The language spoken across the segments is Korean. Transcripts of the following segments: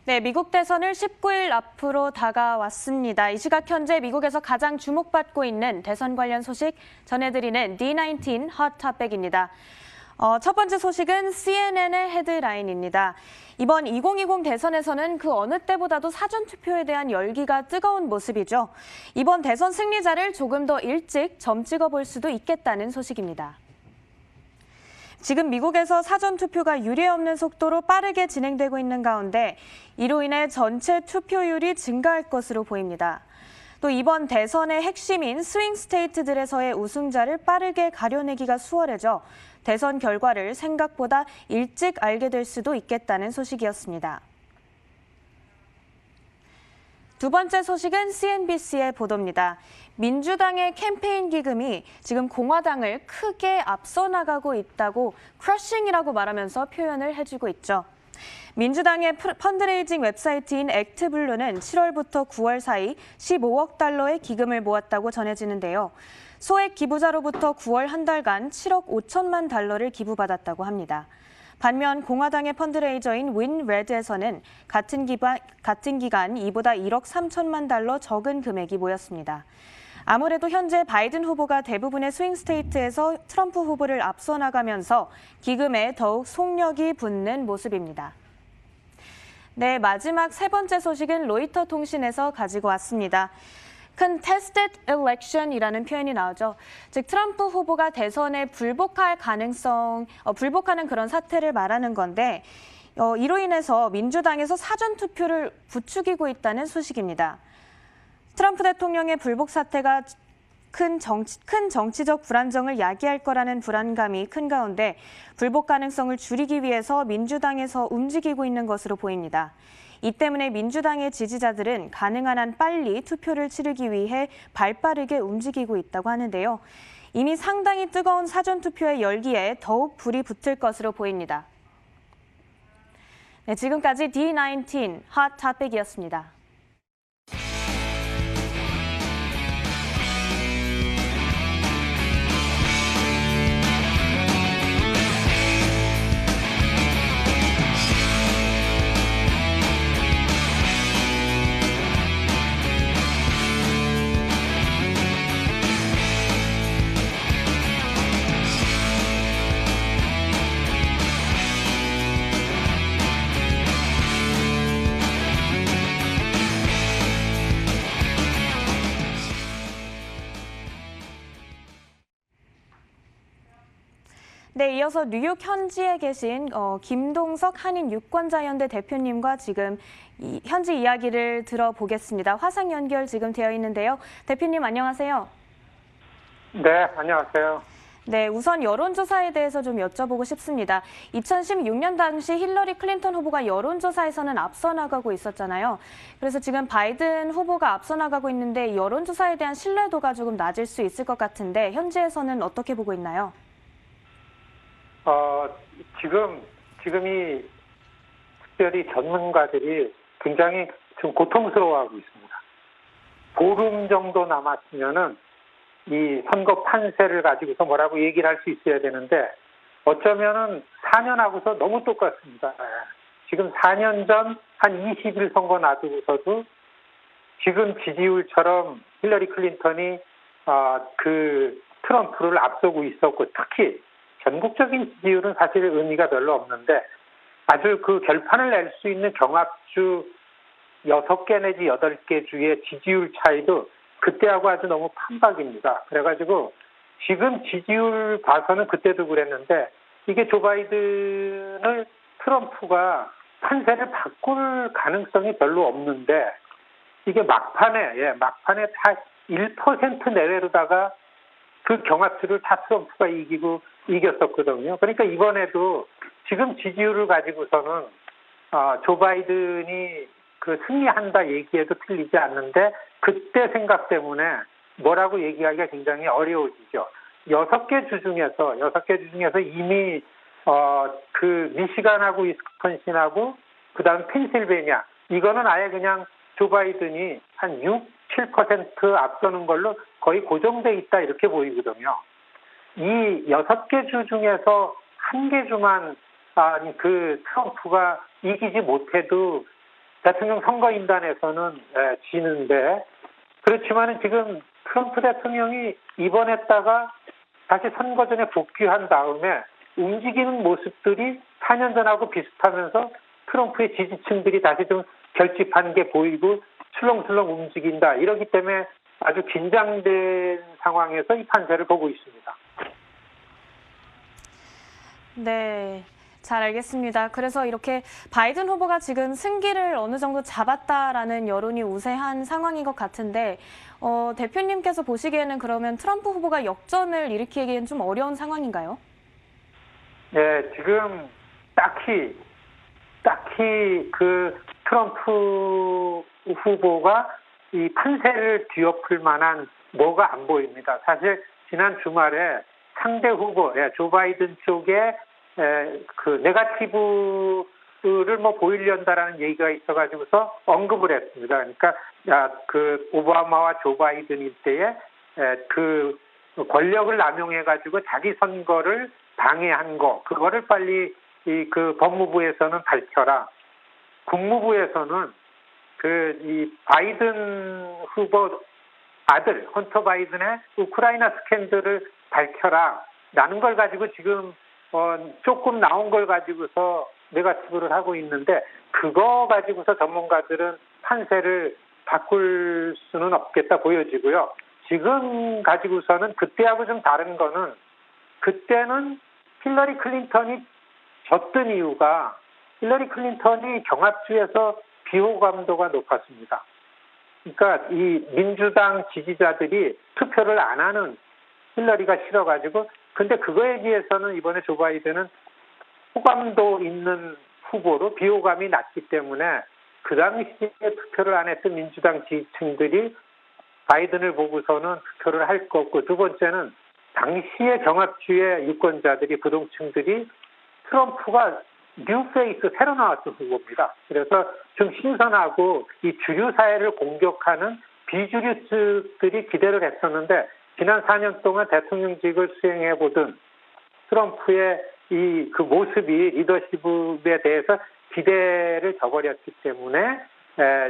네, 미국 대선을 19일 앞으로 다가왔습니다. 이 시각 현재 미국에서 가장 주목받고 있는 대선 관련 소식 전해드리는 D19 Hot Topic입니다. 첫 번째 소식은 CNN의 헤드라인입니다. 이번 2020 대선에서는 그 어느 때보다도 사전투표에 대한 열기가 뜨거운 모습이죠. 이번 대선 승리자를 조금 더 일찍 점 찍어볼 수도 있겠다는 소식입니다. 지금 미국에서 사전투표가 유례없는 속도로 빠르게 진행되고 있는 가운데 이로 인해 전체 투표율이 증가할 것으로 보입니다. 또 이번 대선의 핵심인 스윙 스테이트들에서의 우승자를 빠르게 가려내기가 수월해져 대선 결과를 생각보다 일찍 알게 될 수도 있겠다는 소식이었습니다. 두 번째 소식은 CNBC의 보도입니다. 민주당의 캠페인 기금이 지금 공화당을 크게 앞서 나가고 있다고 크러싱이라고 말하면서 표현을 해주고 있죠. 민주당의 펀드레이징 웹사이트인 액트블루는 7월부터 9월 사이 15억 달러의 기금을 모았다고 전해지는데요. 소액 기부자로부터 9월 한 달간 7억 5천만 달러를 기부받았다고 합니다. 반면 공화당의 펀드레이저인 윈레드에서는 같은 기간 이보다 1억 3천만 달러 적은 금액이 모였습니다. 아무래도 현재 바이든 후보가 대부분의 스윙 스테이트에서 트럼프 후보를 앞서 나가면서 기금에 더욱 속력이 붙는 모습입니다. 네, 마지막 세 번째 소식은 로이터 통신에서 가지고 왔습니다. contested election이라는 표현이 나오죠. 즉 트럼프 후보가 대선에 불복하는 그런 사태를 말하는 건데 이로 인해서 민주당에서 사전투표를 부추기고 있다는 소식입니다. 트럼프 대통령의 불복 사태가 큰 정치적 불안정을 야기할 거라는 불안감이 큰 가운데 불복 가능성을 줄이기 위해서 민주당에서 움직이고 있는 것으로 보입니다. 이 때문에 민주당의 지지자들은 가능한 한 빨리 투표를 치르기 위해 발빠르게 움직이고 있다고 하는데요. 이미 상당히 뜨거운 사전투표의 열기에 더욱 불이 붙을 것으로 보입니다. 네, 지금까지 D19 Hot Topic이었습니다. 네, 이어서 뉴욕 현지에 계신 김동석 한인 유권자연대 대표님과 지금 현지 이야기를 들어보겠습니다. 화상 연결 지금 되어 있는데요. 대표님 안녕하세요. 네, 안녕하세요. 네, 우선 여론조사에 대해서 좀 여쭤보고 싶습니다. 2016년 당시 힐러리 클린턴 후보가 여론조사에서는 앞서 나가고 있었잖아요. 그래서 지금 바이든 후보가 앞서 나가고 있는데 여론조사에 대한 신뢰도가 조금 낮을 수 있을 것 같은데 현지에서는 어떻게 보고 있나요? 지금이 특별히 전문가들이 굉장히 좀 고통스러워하고 있습니다. 보름 정도 남았으면은 이 선거 판세를 가지고서 뭐라고 얘기를 할 수 있어야 되는데 어쩌면은 4년 하고서 너무 똑같습니다. 지금 4년 전 한 20일 선거 놔두고서도 지금 지지율처럼 힐러리 클린턴이 그 트럼프를 앞서고 있었고 특히 전국적인 지지율은 사실 의미가 별로 없는데 아주 그 결판을 낼 수 있는 경합주 6개 내지 8개 주의 지지율 차이도 그때하고 아주 너무 판박입니다. 그래가지고 지금 지지율 봐서는 그때도 그랬는데 이게 조 바이든을 트럼프가 판세를 바꿀 가능성이 별로 없는데 이게 막판에 다 1% 내외로다가 그 경합주를 다 트럼프가 이겼었거든요. 그러니까 이번에도 지금 지지율을 가지고서는 조 바이든이 그 승리한다 얘기해도 틀리지 않는데 그때 생각 때문에 뭐라고 얘기하기가 굉장히 어려워지죠. 6개 주 중에서 이미 그 미시간하고 위스콘신하고 그다음 펜실베니아 이거는 아예 그냥 조 바이든이 한 7% 앞서는 걸로 거의 고정돼 있다 이렇게 보이거든요. 이 6개 주 중에서 1개 주만 그 트럼프가 이기지 못해도 대통령 선거인단에서는 지는데 그렇지만은 지금 트럼프 대통령이 입원했다가 다시 선거 전에 복귀한 다음에 움직이는 모습들이 4년 전하고 비슷하면서 트럼프의 지지층들이 다시 좀 결집한 게 보이고 출렁출렁 움직인다. 이러기 때문에 아주 긴장된 상황에서 이 판세를 보고 있습니다. 네. 잘 알겠습니다. 그래서 이렇게 바이든 후보가 지금 승기를 어느 정도 잡았다라는 여론이 우세한 상황인 것 같은데 대표님께서 보시기에는 그러면 트럼프 후보가 역전을 일으키기엔 좀 어려운 상황인가요? 네, 지금 딱히 그 트럼프 후보가 이 판세를 뒤엎을 만한 뭐가 안 보입니다. 사실 지난 주말에 상대 후보, 조 바이든 쪽에 그 네거티브를 뭐 보이려한다라는 얘기가 있어가지고서 언급을 했습니다. 그러니까 그 오바마와 조 바이든일 때에 그 권력을 남용해가지고 자기 선거를 방해한 거, 그거를 빨리 그 법무부에서는 밝혀라. 국무부에서는 이 바이든 후보 아들 헌터 바이든의 우크라이나 스캔들을 밝혀라라는 걸 가지고 지금 조금 나온 걸 가지고서 네거티브를 하고 있는데 그거 가지고서 전문가들은 판세를 바꿀 수는 없겠다 보여지고요. 지금 가지고서는 그때하고 좀 다른 거는 그때는 힐러리 클린턴이 졌던 이유가 힐러리 클린턴이 경합주에서 비호감도가 높았습니다. 그러니까 이 민주당 지지자들이 투표를 안 하는 힐러리가 싫어가지고 근데 그거에 비해서는 이번에 조 바이든은 호감도 있는 후보로 비호감이 낮기 때문에 그 당시에 투표를 안 했던 민주당 지지층들이 바이든을 보고서는 투표를 할 거고 두 번째는 당시의 경합주의 유권자들이 부동층들이 트럼프가 뉴페이스 새로 나왔던 후보입니다. 그래서 좀 신선하고 이 주류 사회를 공격하는 비주류들이 기대를 했었는데 지난 4년 동안 대통령직을 수행해 보던 트럼프의 그 모습이 리더십에 대해서 기대를 저버렸기 때문에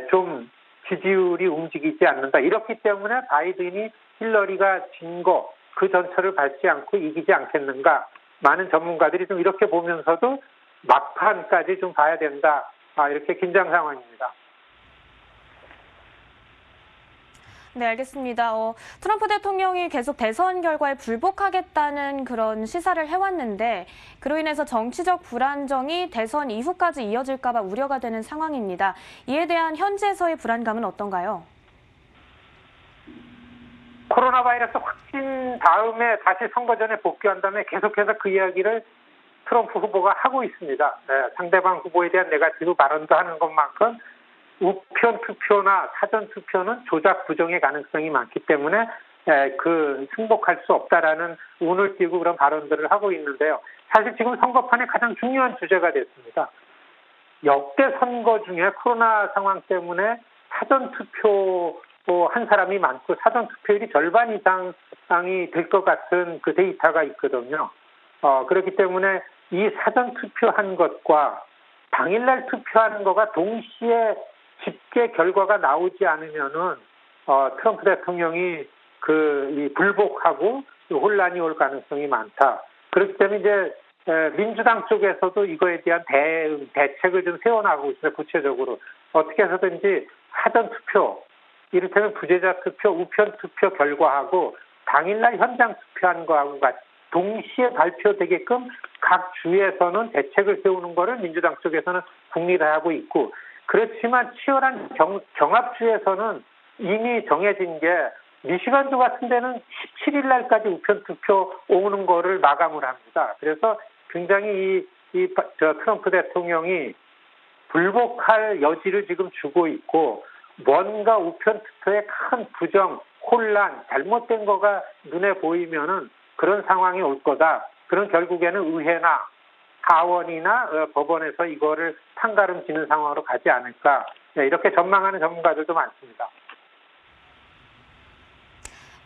좀 지지율이 움직이지 않는다. 이렇기 때문에 바이든이 힐러리가 진 거 그 전철을 밟지 않고 이기지 않겠는가. 많은 전문가들이 좀 이렇게 보면서도 막판까지 좀 봐야 된다. 이렇게 긴장 상황입니다. 네, 알겠습니다. 트럼프 대통령이 계속 대선 결과에 불복하겠다는 그런 시사를 해왔는데 그로 인해서 정치적 불안정이 대선 이후까지 이어질까 봐 우려가 되는 상황입니다. 이에 대한 현재에서의 불안감은 어떤가요? 코로나 바이러스 확진 다음에 다시 선거 전에 복귀한 다음에 계속해서 그 이야기를 트럼프 후보가 하고 있습니다. 상대방 후보에 대한 네거티브 발언도 하는 것만큼 우편 투표나 사전 투표는 조작 부정의 가능성이 많기 때문에 승복할 수 없다라는 운을 띄고 그런 발언들을 하고 있는데요. 사실 지금 선거판의 가장 중요한 주제가 됐습니다. 역대 선거 중에 코로나 상황 때문에 사전 투표 한 사람이 많고 사전 투표율이 절반 이상이 될 것 같은 그 데이터가 있거든요. 그렇기 때문에 이 사전 투표한 것과 당일날 투표하는 거가 동시에 집계 결과가 나오지 않으면은 트럼프 대통령이 이 불복하고 혼란이 올 가능성이 많다. 그렇기 때문에 이제 민주당 쪽에서도 이거에 대한 대책을 좀 세워나가고 있습니다. 구체적으로 어떻게 해서든지 사전 투표, 이를테면 부재자 투표, 우편 투표 결과하고 당일날 현장 투표한 거하고 같이 동시에 발표되게끔 각 주에서는 대책을 세우는 거를 민주당 쪽에서는 국리화하고 있고 그렇지만 치열한 경합주에서는 이미 정해진 게 미시간주 같은 데는 17일 날까지 우편 투표 오는 거를 마감을 합니다. 그래서 굉장히 트럼프 대통령이 불복할 여지를 지금 주고 있고 뭔가 우편 투표에 큰 부정, 혼란, 잘못된 거가 눈에 보이면은 그런 상황이 올 거다. 그럼 결국에는 의회나 하원이나 법원에서 이거를 판가름지는 상황으로 가지 않을까. 이렇게 전망하는 전문가들도 많습니다.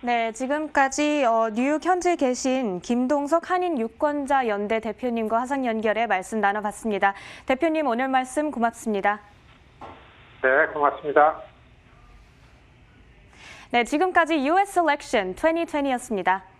네, 지금까지 뉴욕 현지에 계신 김동석 한인유권자연대 대표님과 화상 연결해 말씀 나눠봤습니다. 대표님 오늘 말씀 고맙습니다. 네, 고맙습니다. 네, 지금까지 US Election 2020였습니다.